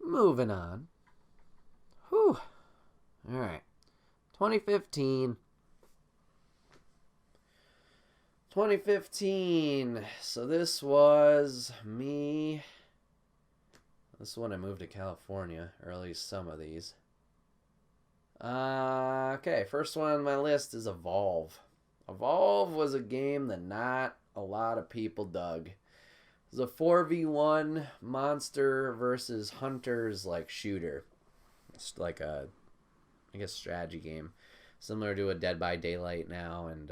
moving on. Whew. All right. 2015. 2015. So this was me. This is when I moved to California, or at least some of these. Okay, first one on my list is Evolve. Evolve was a game that not a lot of people dug. It was a 4v1 monster versus hunters like shooter. It's like a, I guess, strategy game. Similar to a Dead by Daylight now, and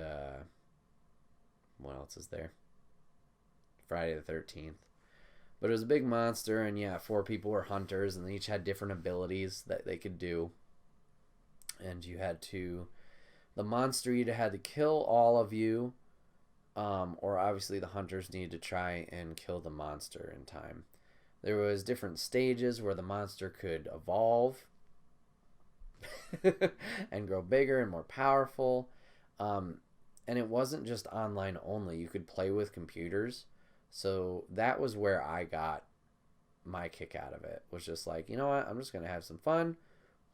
what else is there? Friday the 13th. But it was a big monster, and yeah, 4 people were hunters, and they each had different abilities that they could do. And you had to, the monster either had to kill all of you, or obviously the hunters needed to try and kill the monster in time. There was different stages where the monster could evolve and grow bigger and more powerful. And it wasn't just online only. You could play with computers. So that was where I got my kick out of it. Was just like, you know what? I'm just going to have some fun.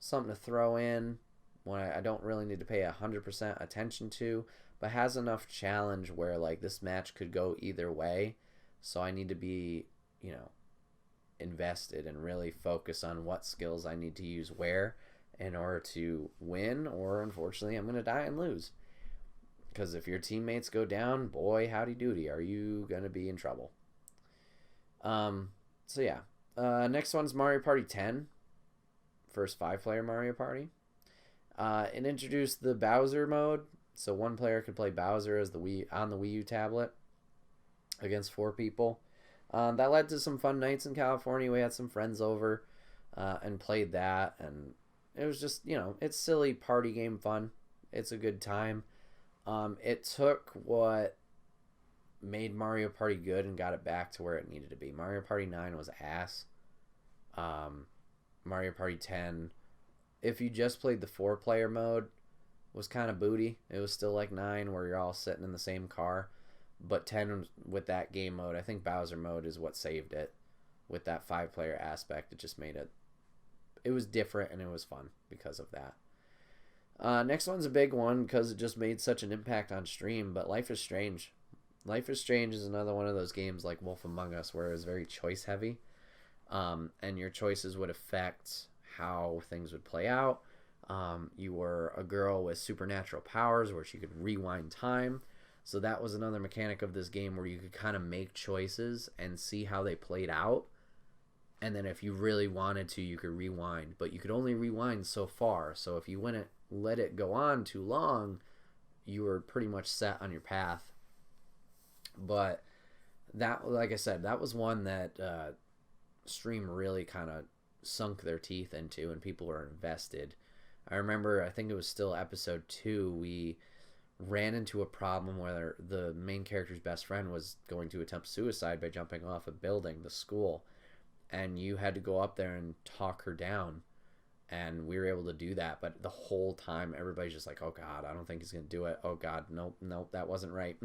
Something to throw in when I don't really need to pay 100% attention to, but has enough challenge where like this match could go either way. So I need to be, invested and really focus on what skills I need to use where in order to win, or unfortunately I'm going to die and lose. Because if your teammates go down, boy, howdy doody, are you going to be in trouble. So yeah. Next one's Mario Party 10. First 5-player Mario Party. It introduced the Bowser mode. So one player could play Bowser as on the Wii U tablet against 4 people. That led to some fun nights in California. We had some friends over and played that. And it was just, it's silly party game fun. It's a good time. It took what made Mario Party good and got it back to where it needed to be. Mario Party 9 was ass. Mario Party 10, if you just played the 4-player mode, was kind of booty. It was still like 9 where you're all sitting in the same car. But 10 with that game mode, I think Bowser mode is what saved it. With that 5-player aspect, it just made it... It was different and it was fun because of that. Next one's a big one because it just made such an impact on stream, but Life is Strange. Life is Strange is another one of those games like Wolf Among Us where it was very choice heavy, and your choices would affect how things would play out. You were a girl with supernatural powers where she could rewind time, so that was another mechanic of this game where you could kind of make choices and see how they played out. And then if you really wanted to, you could rewind, but you could only rewind so far. So if you let it go on too long, you were pretty much set on your path. But that, like I said, that was one that Stream really kind of sunk their teeth into, and people were invested. I remember, I think it was still episode 2, we ran into a problem where the main character's best friend was going to attempt suicide by jumping off a building, the school, and you had to go up there and talk her down. And we were able to do that, but the whole time everybody's just like, oh God, I don't think he's going to do it. Oh God, nope, that wasn't right.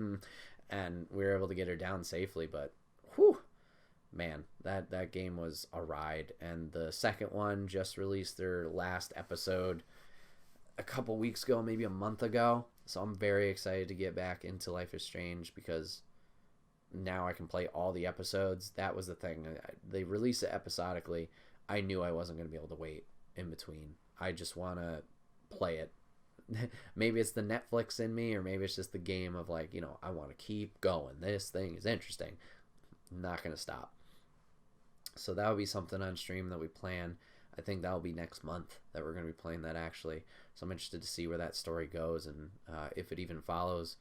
And we were able to get her down safely, but whew, man, that game was a ride. And the second one just released their last episode a couple weeks ago, maybe a month ago. So I'm very excited to get back into Life is Strange because now I can play all the episodes. That was the thing. They released it episodically. I knew I wasn't going to be able to wait in between. I just want to play it. Maybe it's the Netflix in me, or maybe it's just the game of like, I want to keep going. This thing is interesting. I'm not going to stop. So that would be something on stream that we plan. I think that'll be next month that we're going to be playing that actually. So I'm interested to see where that story goes and if it even follows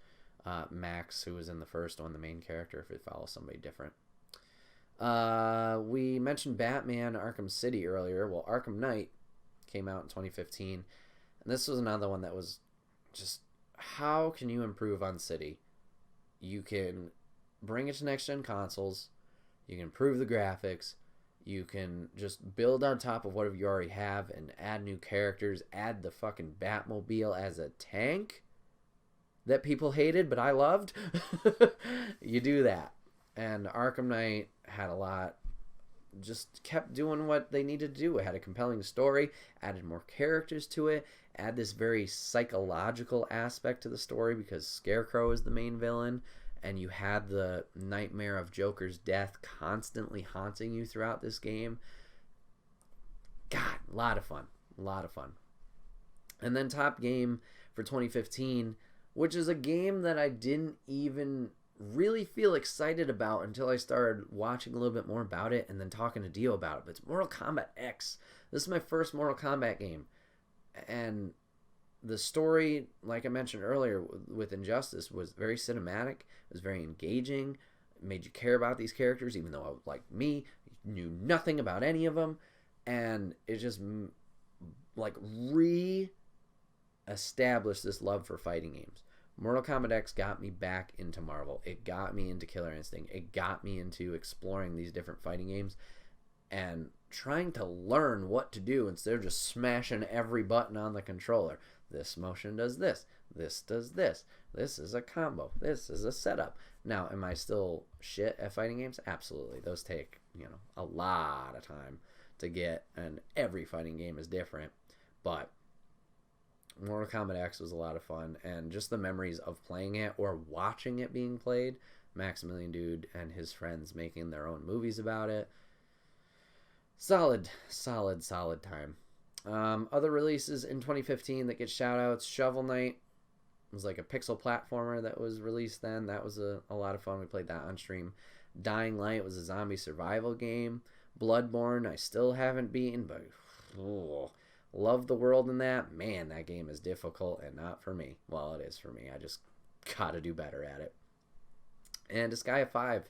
Max, who was in the first one, the main character, if it follows somebody different. We mentioned Batman Arkham City earlier. Well, Arkham Knight came out in 2015, and this was another one that was just, how can you improve on City? You can bring it to next-gen consoles, you can improve the graphics, you can just build on top of whatever you already have and add new characters, add the fucking Batmobile as a tank that people hated but I loved. You do that. And Arkham Knight had a lot just kept doing what they needed to do. It had a compelling story, added more characters to it, add this very psychological aspect to the story because Scarecrow is the main villain, and you had the nightmare of Joker's death constantly haunting you throughout this game. God, a lot of fun. A lot of fun. And then top game for 2015, which is a game that I didn't even really feel excited about until I started watching a little bit more about it and then talking to Dio about it. But it's Mortal Kombat X. This is my first Mortal Kombat game. And the story, like I mentioned earlier with Injustice, was very cinematic. It was very engaging. It made you care about these characters, even though, like me, knew nothing about any of them. And it just, like, re-established this love for fighting games. Mortal Kombat X got me back into Marvel. It got me into Killer Instinct. It got me into exploring these different fighting games and trying to learn what to do instead of just smashing every button on the controller. This motion does this. This does this. This is a combo. This is a setup. Now, am I still shit at fighting games? Absolutely. Those take, a lot of time to get, and every fighting game is different. But Mortal Kombat X was a lot of fun, and just the memories of playing it or watching it being played, Maximilian Dude and his friends making their own movies about it. Solid time. Other releases in 2015 that get shout-outs. Shovel Knight was like a pixel platformer that was released then. That was a lot of fun. We played that on stream. Dying Light was a zombie survival game. Bloodborne, I still haven't beaten, but love the world in that. Man, that game is difficult and not for me. Well, it is for me. I just gotta do better at it. And Disgaea 5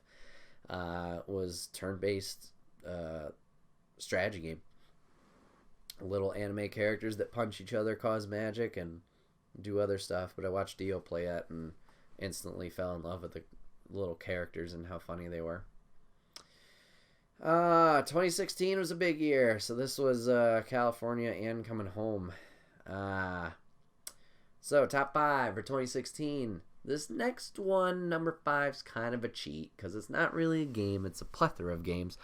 was turn-based strategy game. Little anime characters that punch each other, cause magic, and do other stuff. But I watched Dio play it and instantly fell in love with the little characters and how funny they were. 2016 was a big year. So this was California and coming home. So top 5 for 2016. This next one, number 5, is kind of a cheat because it's not really a game. It's a plethora of games.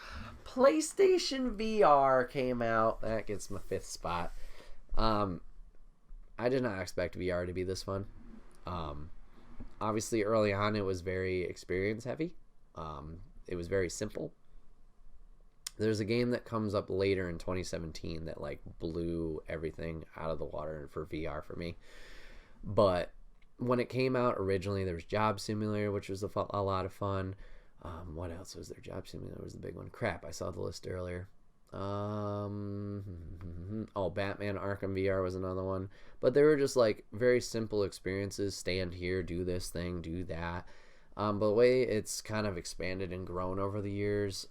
PlayStation VR came out. That gets my 5th spot. I did not expect VR to be this fun. Obviously, early on, it was very experience heavy. It was very simple. There's a game that comes up later in 2017 that like blew everything out of the water for VR for me. But when it came out originally, there was Job Simulator, which was a lot of fun. What else was there? Job Simulator was the big one. Crap, I saw the list earlier. Batman Arkham VR was another one. But they were just like very simple experiences. Stand here, do this thing, do that. But the way it's kind of expanded and grown over the years,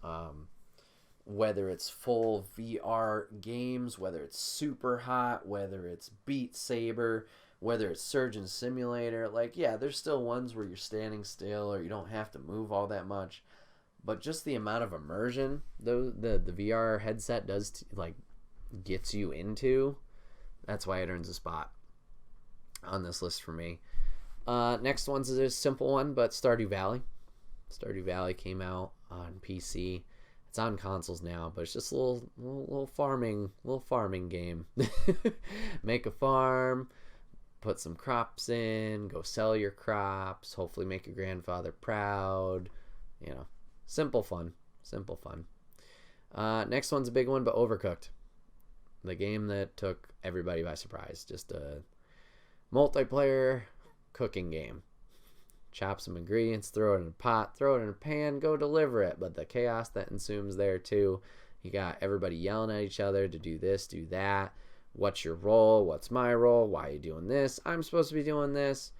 whether it's full VR games, whether it's Super Hot, whether it's Beat Saber, whether it's Surgeon Simulator, like, yeah, there's still ones where you're standing still or you don't have to move all that much. But just the amount of immersion the VR headset does, gets you into, that's why it earns a spot on this list for me. Next one's a simple one, but Stardew Valley. Stardew Valley came out on PC. It's on consoles now, but it's just a little farming game. Make a farm, put some crops in, go sell your crops, hopefully make your grandfather proud. Simple fun. Next one's a big one, but Overcooked. The game that took everybody by surprise. Just a multiplayer cooking game. Chop some ingredients, throw it in a pot, throw it in a pan, go deliver it. But the chaos that ensues there too. You got everybody yelling at each other to do this, do that. What's your role? What's my role? Why are you doing this? I'm supposed to be doing this.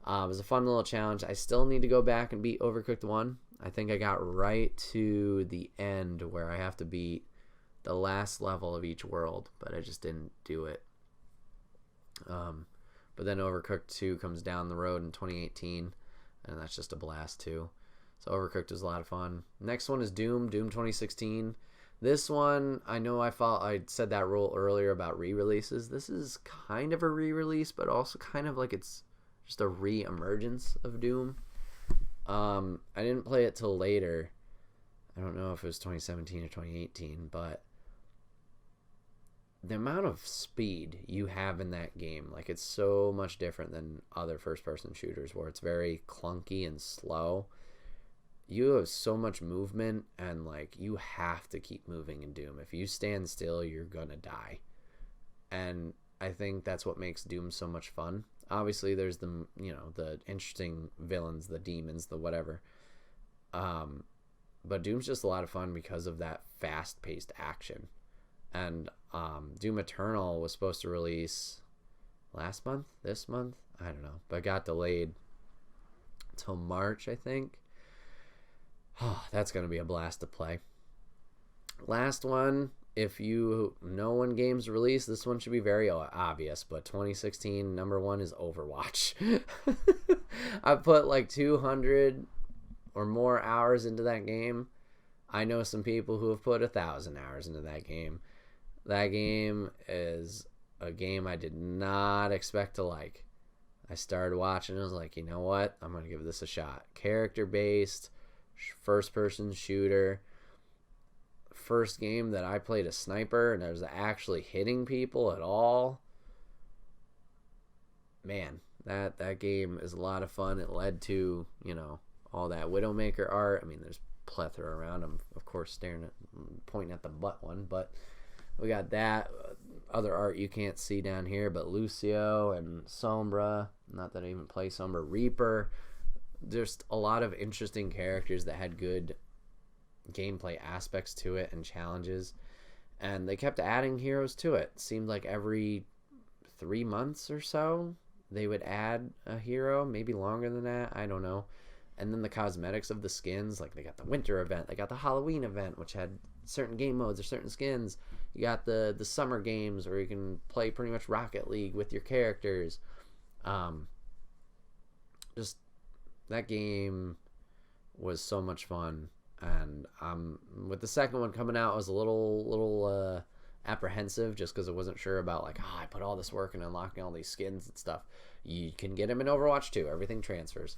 It was a fun little challenge. I still need to go back and beat Overcooked 1. I think I got right to the end where I have to beat the last level of each world, but I just didn't do it. But then Overcooked 2 comes down the road in 2018, and that's just a blast too. So Overcooked was a lot of fun. Next one is Doom 2016. This one, I know I said that rule earlier about re-releases. This is kind of a re-release, but also kind of like it's just a re-emergence of Doom. I didn't play it till later. I don't know if it was 2017 or 2018, but the amount of speed you have in that game, like, it's so much different than other first-person shooters where it's very clunky and slow. You have so much movement, and, like, you have to keep moving in Doom. If you stand still, you're gonna die. And I think that's what makes Doom so much fun. Obviously, there's the, the interesting villains, the demons, the whatever. But Doom's just a lot of fun because of that fast-paced action. And Doom Eternal was supposed to release last month, this month, I don't know, but got delayed till March, I think. Oh, that's going to be a blast to play. Last one, if you know when games release, this one should be very obvious, but 2016 number one is Overwatch. I put like 200 or more hours into that game. I know some people who have put 1,000 hours into that game. That game is a game I did not expect to like. I started watching and I was like, you know what? I'm going to give this a shot. Character-based, first-person shooter. First game that I played a sniper and I was actually hitting people at all. Man, that game is a lot of fun. It led to, all that Widowmaker art. I mean, there's plethora around. I'm, of course, pointing at the butt one, but we got that other art you can't see down here, but Lucio and Sombra. Not that I even play Sombra. Reaper. There's a lot of interesting characters that had good gameplay aspects to it and challenges. And they kept adding heroes to it. Seemed like every 3 months or so, they would add a hero. Maybe longer than that. I don't know. And then the cosmetics of the skins, like they got the winter event, they got the Halloween event, which had certain game modes or certain skins. You got the summer games where you can play pretty much Rocket League with your characters. Just that game was so much fun. And with the second one coming out, I was a little apprehensive just because I wasn't sure about, like, I put all this work in unlocking all these skins and stuff. You can get them in Overwatch too. Everything transfers.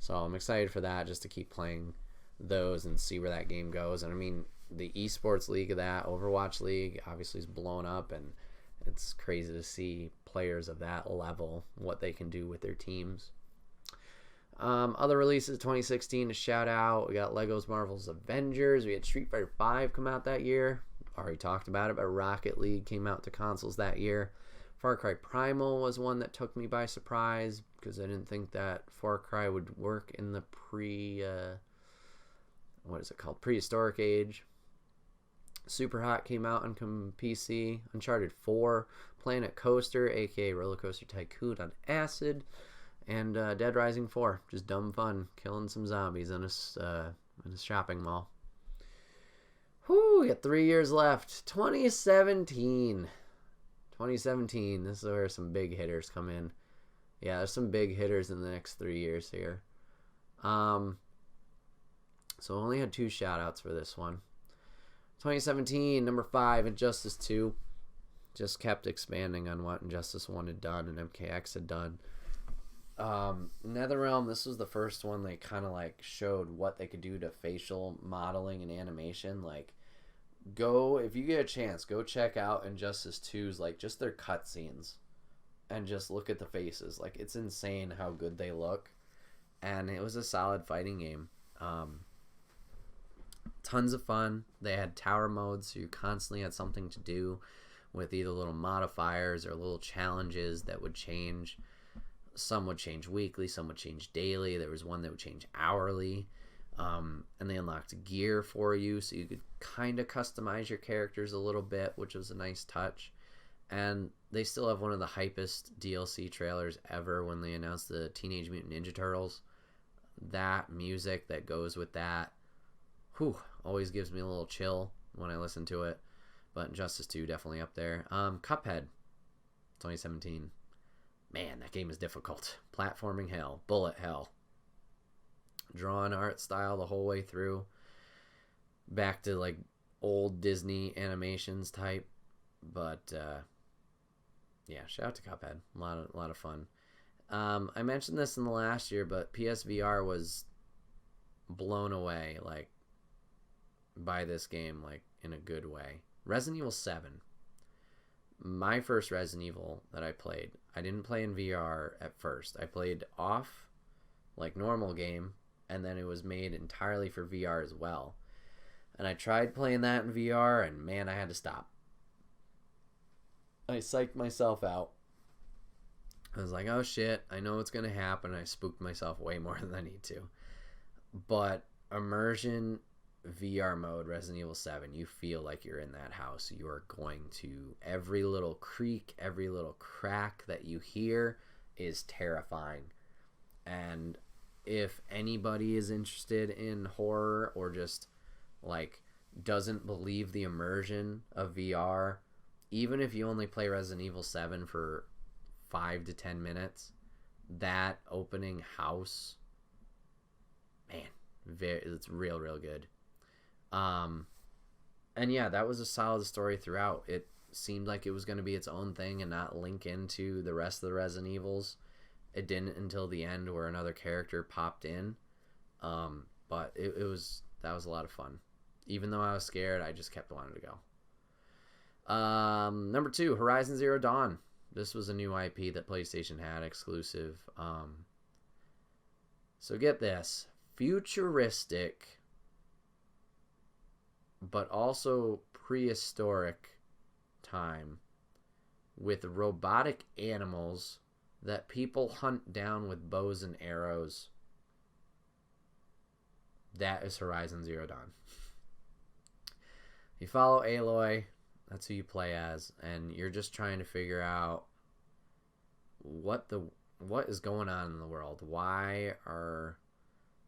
So I'm excited for that, just to keep playing those and see where that game goes. And I mean, the esports league of that, Overwatch League, obviously is blown up, and it's crazy to see players of that level, what they can do with their teams. Other releases 2016 to shout out, we got Lego's Marvel's Avengers. We had Street Fighter V come out that year. Already talked about it, but Rocket League came out to consoles that year. Far Cry Primal was one that took me by surprise because I didn't think that Far Cry would work in the prehistoric age. Super Hot came out on PC. Uncharted 4, Planet Coaster, aka Roller Coaster Tycoon on acid, and Dead Rising 4, just dumb fun, killing some zombies in a shopping mall. Whew, we got 3 years left. 2017. This is where some big hitters come in. Yeah, there's some big hitters in the next 3 years here. So I only had 2 shout-outs for this one. 2017, number 5, Injustice 2. Just kept expanding on what Injustice 1 had done and MKX had done. NetherRealm, this was the first one they kind of like showed what they could do to facial modeling and animation. Like, if you get a chance, go check out Injustice 2's, like, just their cutscenes and just look at the faces. Like, it's insane how good they look, and it was a solid fighting game. Tons of fun. They had tower modes, so you constantly had something to do with either little modifiers or little challenges that would change. Some would change weekly, some would change daily. There was one that would change hourly. And they unlocked gear for you, so you could kind of customize your characters a little bit, which was a nice touch. And they still have one of the hypest DLC trailers ever when they announced the Teenage Mutant Ninja Turtles. That music that goes with that, always gives me a little chill when I listen to it. But Injustice 2 definitely up there. Cuphead, 2017. Man, that game is difficult. Platforming hell. Bullet hell. Drawn art style the whole way through. Back to like old Disney animations type. But yeah, shout out to Cuphead. A lot of fun. I mentioned this in the last year, but PSVR was blown away. Like, by this game, like, in a good way. Resident Evil 7. My first Resident Evil that I played, I didn't play in VR at first. I played off, like, normal game, and then it was made entirely for VR as well. And I tried playing that in VR, and man, I had to stop. I psyched myself out. I was like, oh shit, I know what's going to happen. I spooked myself way more than I need to. But immersion VR mode, Resident Evil 7, you feel like you're in that house. You are going to, every little creak, every little crack that you hear is terrifying. And if anybody is interested in horror or just like doesn't believe the immersion of VR, even if you only play Resident Evil 7 for 5 to 10 minutes, that opening house, man, it's real good. And yeah, that was a solid story throughout. It seemed like it was going to be its own thing and not link into the rest of the Resident Evils. It didn't until the end where another character popped in. But that was a lot of fun. Even though I was scared, I just kept wanting to go. Number 2, Horizon Zero Dawn. This was a new IP that PlayStation had exclusive. So get this. Futuristic, but also prehistoric time with robotic animals that people hunt down with bows and arrows. That is Horizon Zero Dawn. You follow Aloy, that's who you play as, and you're just trying to figure out what is going on in the world. Why are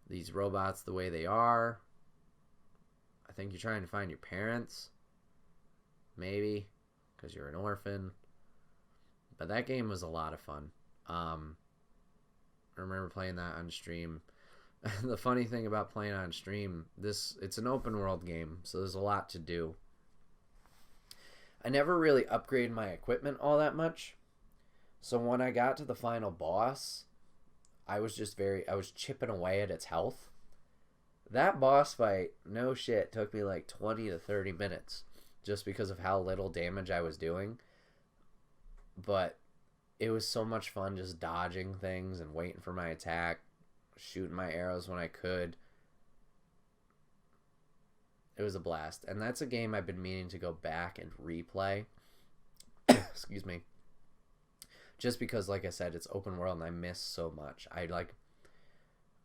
these robots the way they are? I think you're trying to find your parents, maybe, because you're an orphan. But that game was a lot of fun. I remember playing that on stream. The funny thing about playing on stream, it's an open world game, so there's a lot to do. I never really upgraded my equipment all that much. So when I got to the final boss, I was chipping away at its health. That boss fight, no shit, took me like 20 to 30 minutes just because of how little damage I was doing. But it was so much fun just dodging things and waiting for my attack, shooting my arrows when I could. It was a blast. And that's a game I've been meaning to go back and replay. Excuse me. Just because, like I said, it's open world and I miss so much. I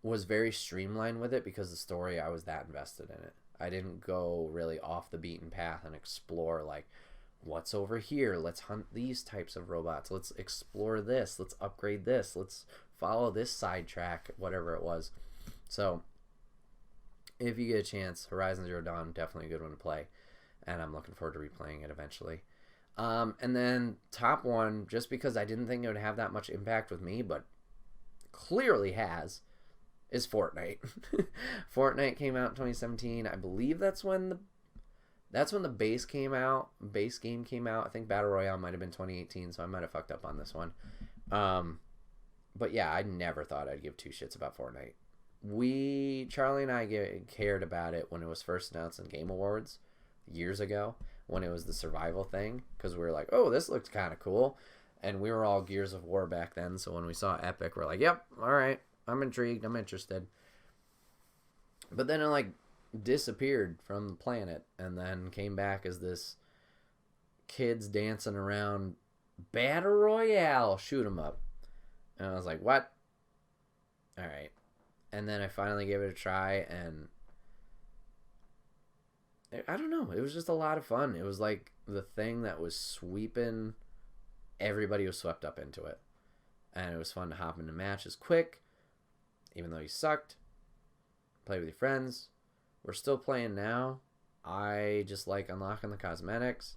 was very streamlined with it because the story, I was that invested in it. I didn't go really off the beaten path and explore like, what's over here? Let's hunt these types of robots. Let's explore this. Let's upgrade this. Let's follow this sidetrack, whatever it was. So if you get a chance, Horizon Zero Dawn, definitely a good one to play. And I'm looking forward to replaying it eventually. And then top one, just because I didn't think it would have that much impact with me, but clearly has, is Fortnite. Fortnite came out in 2017. I believe that's when the base game came out. I think Battle Royale might have been 2018, so I might have fucked up on this one. But yeah, I never thought I'd give two shits about Fortnite. Charlie and I cared about it when it was first announced in Game Awards years ago, when it was the survival thing, because we were like, oh, this looks kind of cool. And we were all Gears of War back then, so when we saw Epic, we're like, yep, all right, I'm intrigued, I'm interested. But then it disappeared from the planet and then came back as this kids dancing around Battle Royale, shoot 'em up. And I was like, what? All right. And then I finally gave it a try, and I don't know, it was just a lot of fun. It was like the thing that was sweeping, everybody was swept up into it. And it was fun to hop into matches quick, even though you sucked. Play with your friends. We're still playing now. I just like unlocking the cosmetics.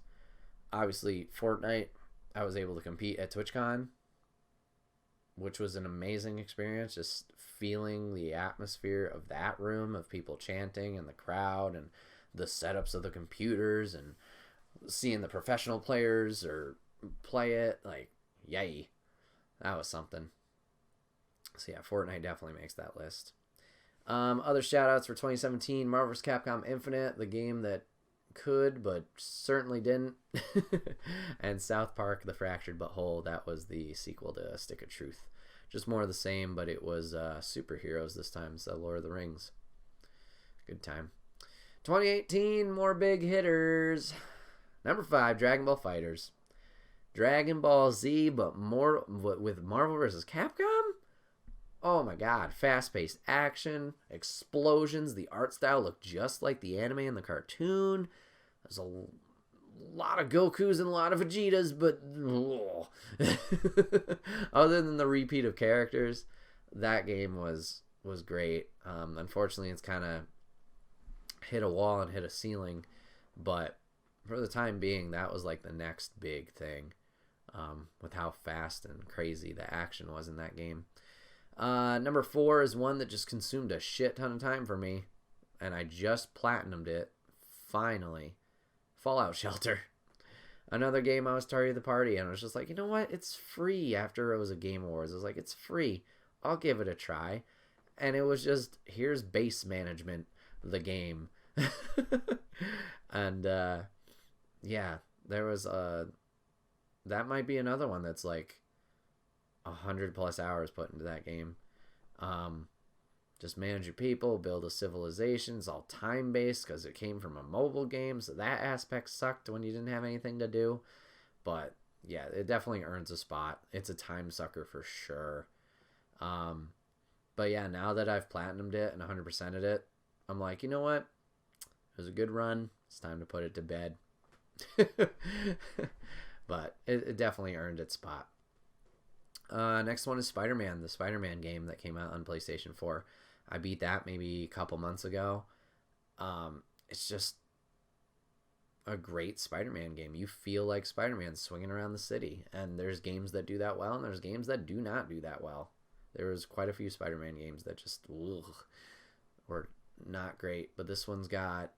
Obviously, Fortnite, I was able to compete at TwitchCon, which was an amazing experience, just feeling the atmosphere of that room of people chanting and the crowd and the setups of the computers and seeing the professional players or play it. Like, yay. That was something. So yeah, Fortnite definitely makes that list. Other shout-outs for 2017, Marvel vs. Capcom Infinite, the game that could but certainly didn't. And South Park, The Fractured But Whole, that was the sequel to Stick of Truth. Just more of the same, but it was superheroes this time, so Lord of the Rings. Good time. 2018, more big hitters. Number 5, Dragon Ball FighterZ. Dragon Ball Z, but more with Marvel vs. Capcom? Oh my god. Fast-paced action, explosions. The art style looked just like the anime and the cartoon. There's a lot of Gokus and a lot of Vegetas, but other than the repeat of characters, that game was great. Unfortunately, it's kind of hit a wall and hit a ceiling, but for the time being, that was like the next big thing, with how fast and crazy the action was in that game. Number 4 is one that just consumed a shit ton of time for me, and I just platinumed it, finally. Fallout Shelter. Another game I was tardy to the party, and I was just like, you know what? It's free after it was a Game Awards. I was like, it's free. I'll give it a try. And it was just, here's base management, the game. And, yeah, there was that might be another one that's like 100+ hours put into that game. Just manage your people, build a civilization. It's all time-based because it came from a mobile game, so that aspect sucked when you didn't have anything to do. But yeah, it definitely earns a spot. It's a time sucker for sure. But yeah, now that I've platinumed it and 100%ed it, I'm like, you know what? It was a good run. It's time to put it to bed. But it definitely earned its spot. Next one is Spider-Man, the Spider-Man game that came out on PlayStation 4. I beat that maybe a couple months ago. It's just a great Spider-Man game. You feel like Spider-Man swinging around the city. And there's games that do that well, and there's games that do not do that well. There was quite a few Spider-Man games that just were not great. But this one's got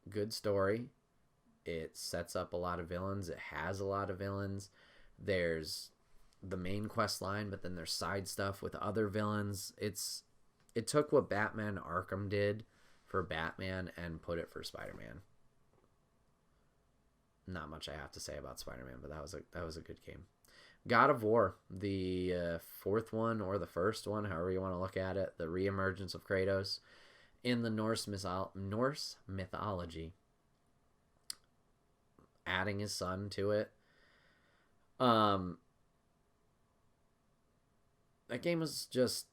good story. It sets up a lot of villains. It has a lot of villains. There's the main quest line, but then there's side stuff with other villains. It took what Batman Arkham did for Batman and put it for Spider-Man. Not much I have to say about Spider-Man, but that was a good game. God of War, the fourth one or the first one, however you want to look at it, the reemergence of Kratos in the Norse mythology, adding his son to it. That game was just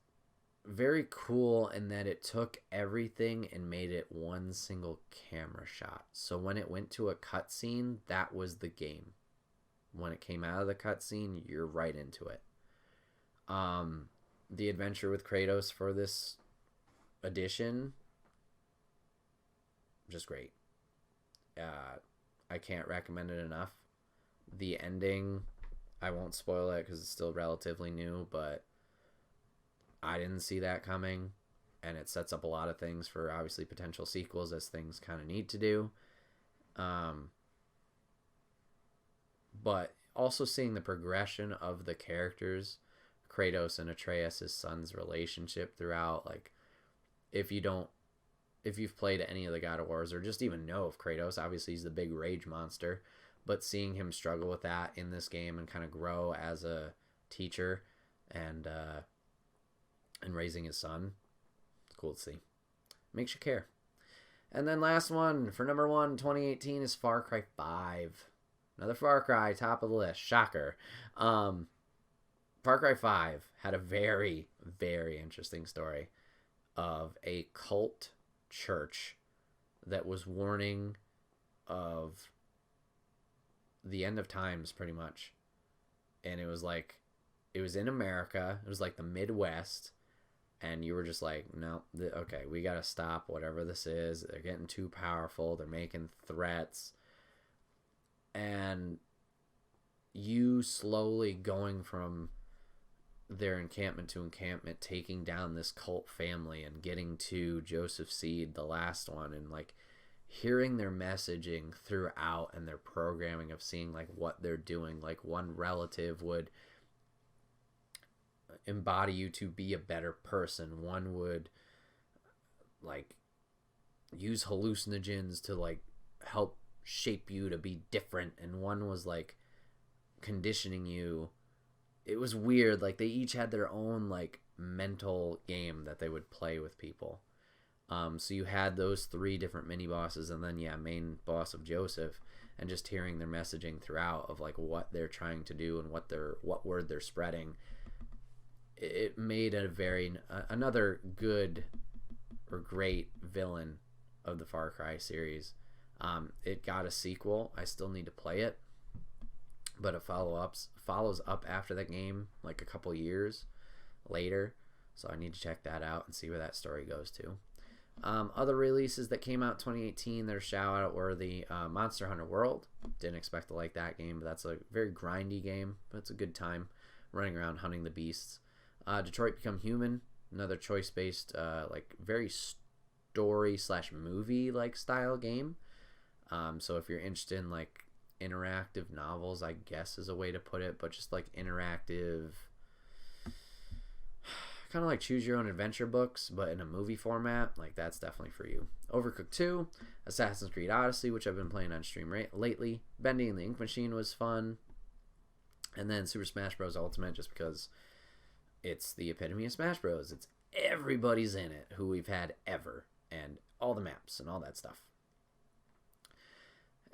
very cool in that it took everything and made it one single camera shot. So when it went to a cutscene, that was the game. When it came out of the cutscene, you're right into it. The adventure with Kratos for this edition, just great. I can't recommend it enough. The ending, I won't spoil it because it's still relatively new, but I didn't see that coming, and it sets up a lot of things for obviously potential sequels, as things kind of need to do. But also seeing the progression of the characters, Kratos and Atreus, his son's relationship throughout. Like, if you've played any of the God of Wars or just even know of Kratos, obviously he's the big rage monster, but seeing him struggle with that in this game and kind of grow as a teacher and raising his son, it's cool to see. Makes you care. And then last one for number 1, 2018 is Far Cry 5. Another Far Cry, top of the list. Shocker. Far Cry 5 had a very, very interesting story of a cult church that was warning of the end of times, pretty much. And it was in America. It was like the Midwest. And you were just like, no, okay, we got to stop whatever this is. They're getting too powerful. They're making threats. And you slowly going from their encampment to encampment, taking down this cult family and getting to Joseph Seed, the last one, and like hearing their messaging throughout and their programming of seeing like what they're doing. Like one relative would embody you to be a better person. One would like use hallucinogens to like help shape you to be different, and one was like conditioning you. It was weird. Like they each had their own like mental game that they would play with people. So you had those 3 different mini bosses, and then main boss of Joseph, and just hearing their messaging throughout of like what they're trying to do and what word they're spreading. It made another good or great villain of the Far Cry series. It got a sequel. I still need to play it, but it follows up after that game like a couple years later, so I need to check that out and see where that story goes to. Other releases that came out 2018 that are shout out were the Monster Hunter World. Didn't expect to like that game, but that's a very grindy game, but it's a good time running around hunting the beasts. Detroit Become Human, another choice-based like very story/movie like style game. So if you're interested in like interactive novels, I guess is a way to put it, but just like interactive, kind of like choose your own adventure books, but in a movie format, like that's definitely for you. Overcooked 2, Assassin's Creed Odyssey, which I've been playing on stream lately. Bendy and the Ink Machine was fun. And then Super Smash Bros. Ultimate, just because it's the epitome of Smash Bros. It's everybody's in it who we've had ever, and all the maps and all that stuff.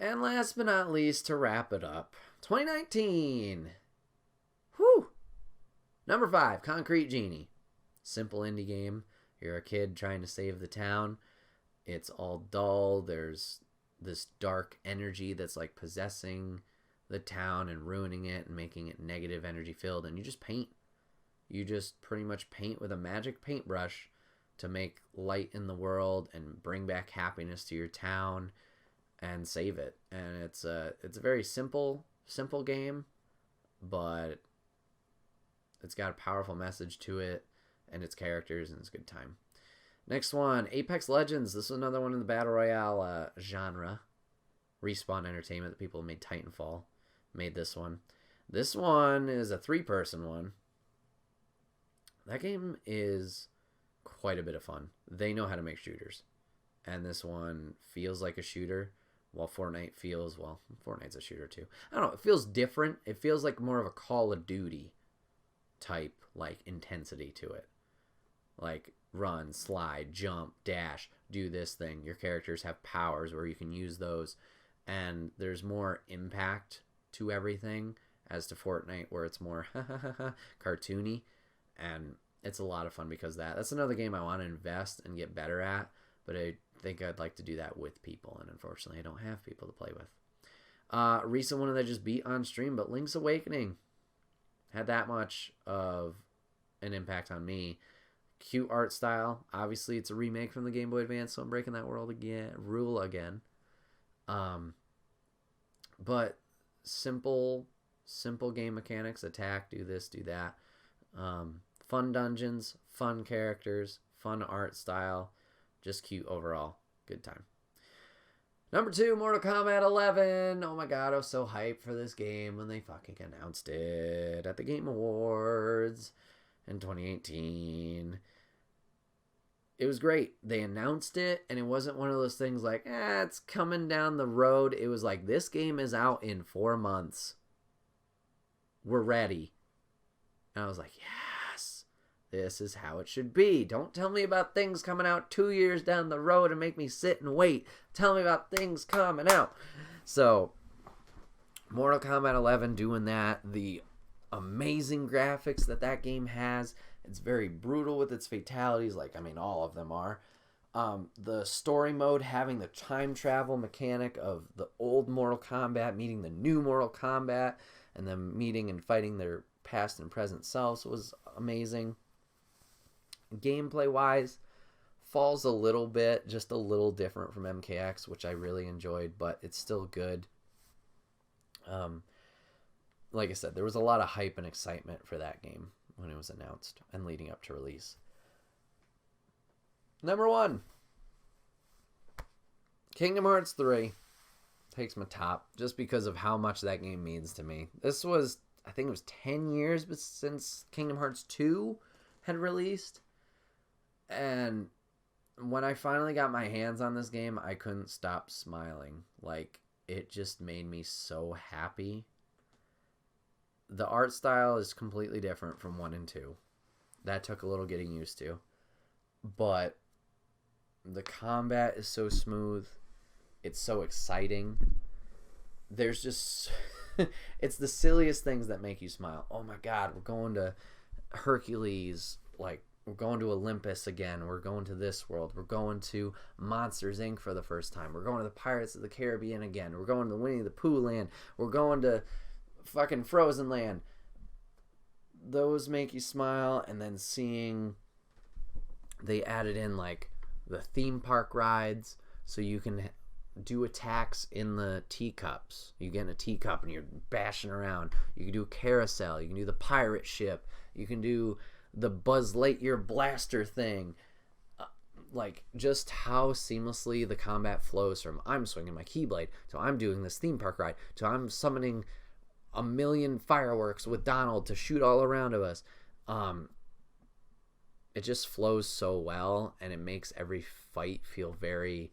And last but not least, to wrap it up, 2019. Whew! Number 5, Concrete Genie. Simple indie game. You're a kid trying to save the town. It's all dull. There's this dark energy that's like possessing the town and ruining it and making it negative energy filled. And you just paint. You just pretty much paint with a magic paintbrush to make light in the world and bring back happiness to your town and save it. And it's a very simple game, but it's got a powerful message to it, and its characters, and it's a good time. Next one, Apex Legends. This is another one in the Battle Royale genre. Respawn Entertainment, the people who made Titanfall, made this one. This one is a 3-person one. That game is quite a bit of fun. They know how to make shooters. And this one feels like a shooter, while Fortnite's a shooter too. I don't know, it feels different. It feels like more of a Call of Duty type like intensity to it. Like run, slide, jump, dash, do this thing. Your characters have powers where you can use those, and there's more impact to everything as to Fortnite, where it's more cartoony, and it's a lot of fun because of that. That's another game I want to invest and get better at, but I think I'd like to do that with people, and unfortunately I don't have people to play with. Recent one that I just beat on stream, but Link's Awakening had that much of an impact on me. Cute art style. Obviously, it's a remake from the Game Boy Advance, so I'm breaking that rule again. But simple game mechanics. Attack, do this, do that. Fun dungeons, fun characters, fun art style. Just cute overall. Good time. Number 2, Mortal Kombat 11. Oh my god, I was so hyped for this game when they fucking announced it at the Game Awards in 2018. It was great. They announced it, and it wasn't one of those things like, it's coming down the road. It was like, this game is out in 4 months. We're ready. And I was like, yes, this is how it should be. Don't tell me about things coming out 2 years down the road and make me sit and wait. Tell me about things coming out. So, Mortal Kombat 11 doing that. The amazing graphics that game has. It's very brutal with its fatalities. All of them are. The story mode having the time travel mechanic of the old Mortal Kombat meeting the new Mortal Kombat, and them meeting and fighting their past and present selves was amazing. Gameplay wise, falls a little bit, just a little different from MKX, which I really enjoyed, but it's still good. Like I said, there was a lot of hype and excitement for that game when it was announced and leading up to release. Number 1, Kingdom Hearts 3 takes my top just because of how much that game means to me. This was, I think it was 10 years since Kingdom Hearts 2 had released, and when I finally got my hands on this game, I couldn't stop smiling. Like, it just made me so happy. The art style is completely different from 1 and 2. That took a little getting used to. But the combat is so smooth. It's so exciting. There's just... it's the silliest things that make you smile. Oh my God, we're going to Hercules. Like, we're going to Olympus again. We're going to this world. We're going to Monsters, Inc. for the first time. We're going to the Pirates of the Caribbean again. We're going to Winnie the Pooh land. We're going to fucking Frozen land. Those make you smile. And then seeing they added in like the theme park rides, so you can do attacks in the teacups. You get in a teacup and you're bashing around. You can do a carousel. You can do the pirate ship. You can do the Buzz Lightyear blaster thing. Like, just how seamlessly the combat flows from I'm swinging my Keyblade to I'm doing this theme park ride to I'm summoning a million fireworks with Donald to shoot all around of us. It just flows so well, and it makes every fight feel very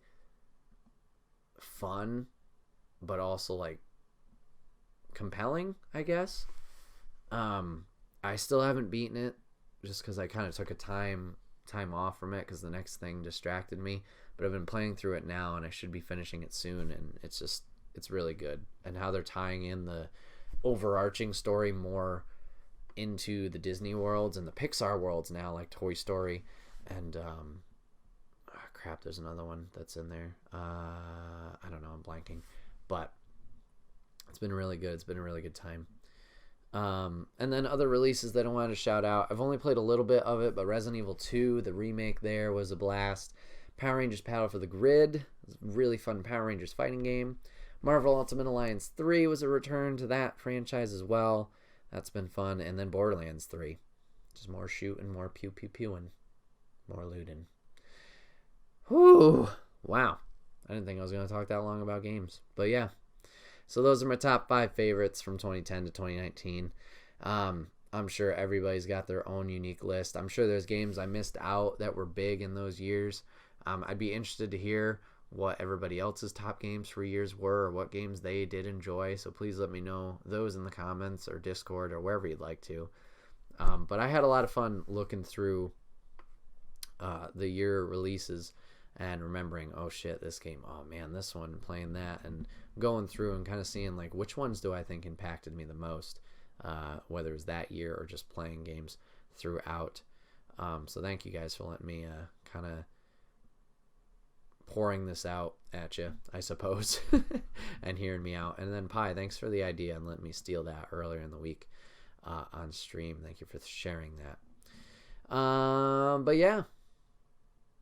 fun, but also like compelling, I guess. I still haven't beaten it, just because I kind of took a time off from it because the next thing distracted me. But I've been playing through it now, and I should be finishing it soon. And it's really good. And how they're tying in the overarching story more into the Disney worlds and the Pixar worlds now, like Toy Story and crap, there's another one that's in there. I don't know, I'm blanking, but it's been really good. It's been a really good time. And then other releases that I wanted to shout out. I've only played a little bit of it, but Resident Evil 2, the remake there, was a blast. Power Rangers Battle for the Grid, it was a really fun Power Rangers fighting game. Marvel Ultimate Alliance 3 was a return to that franchise as well. That's been fun. And then Borderlands 3. Just more shooting, more pew-pew-pewing, more looting. Whew. Wow. I didn't think I was going to talk that long about games. But yeah. So those are my top 5 favorites from 2010 to 2019. I'm sure everybody's got their own unique list. I'm sure there's games I missed out that were big in those years. I'd be interested to hear what everybody else's top games for years were, or what games they did enjoy. So please let me know those in the comments or Discord or wherever you'd like to. But I had a lot of fun looking through the year releases and remembering, oh shit, this game, oh man, this one, playing that, and going through and kind of seeing like which ones do I think impacted me the most, whether it's that year or just playing games throughout. So thank you guys for letting me kind of pouring this out at you, I suppose, and hearing me out. And then Pi, thanks for the idea and letting me steal that earlier in the week on stream. Thank you for sharing that. But yeah,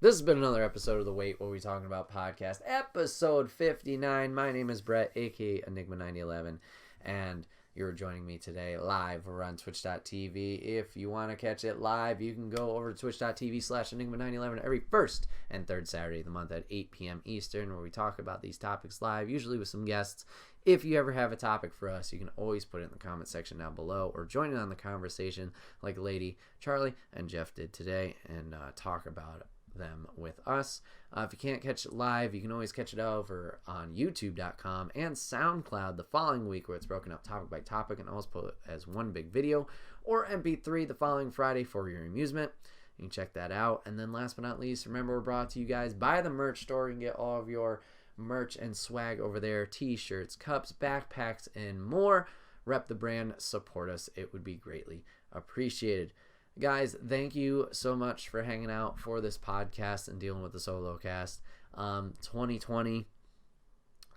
this has been another episode of the Wait What We Talking About podcast, episode 59. My name is Bret, aka Enigma9011, and you're joining me today live over on twitch.tv. If you want to catch it live, you can go over to twitch.tv/Enigma911 every first and third Saturday of the month at 8 p.m. Eastern, where we talk about these topics live, usually with some guests. If you ever have a topic for us, you can always put it in the comment section down below or join in on the conversation like Lady, Charlie, and Jeff did today and talk about them with us. If you can't catch it live, you can always catch it over on youtube.com and SoundCloud the following week, where it's broken up topic by topic and always put as one big video, or MP3 the following Friday for your amusement. You can check that out. And then last but not least, remember, we're brought to you guys by the merch store. You can get all of your merch and swag over there: t-shirts, cups, backpacks, and more. Rep the brand, support us. It would be greatly appreciated. Guys, thank you so much for hanging out for this podcast and dealing with the solo cast. 2020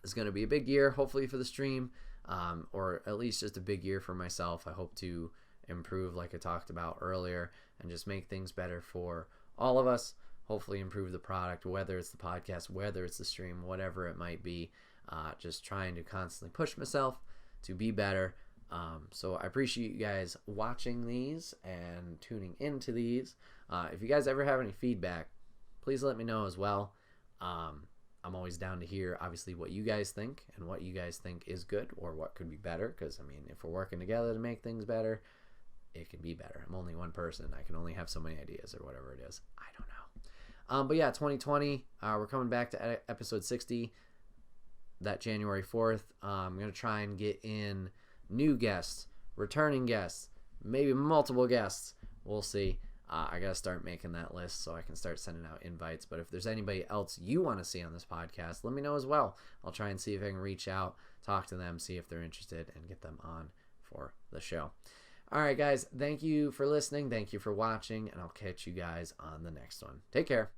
is going to be a big year, hopefully, for the stream, or at least just a big year for myself. I hope to improve, like I talked about earlier, and just make things better for all of us. Hopefully improve the product, whether it's the podcast, whether it's the stream, whatever it might be. Just trying to constantly push myself to be better. So I appreciate you guys watching these and tuning into these. If you guys ever have any feedback, please let me know as well. I'm always down to hear, obviously, what you guys think and what you guys think is good or what could be better. Because, I mean, if we're working together to make things better, it can be better. I'm only one person. I can only have so many ideas or whatever it is. I don't know. But yeah, 2020, we're coming back to episode 60 that January 4th. I'm going to try and get in new guests, returning guests, maybe multiple guests. We'll see. I got to start making that list so I can start sending out invites. But if there's anybody else you want to see on this podcast, let me know as well. I'll try and see if I can reach out, talk to them, see if they're interested, and get them on for the show. All right, guys. Thank you for listening. Thank you for watching, and I'll catch you guys on the next one. Take care.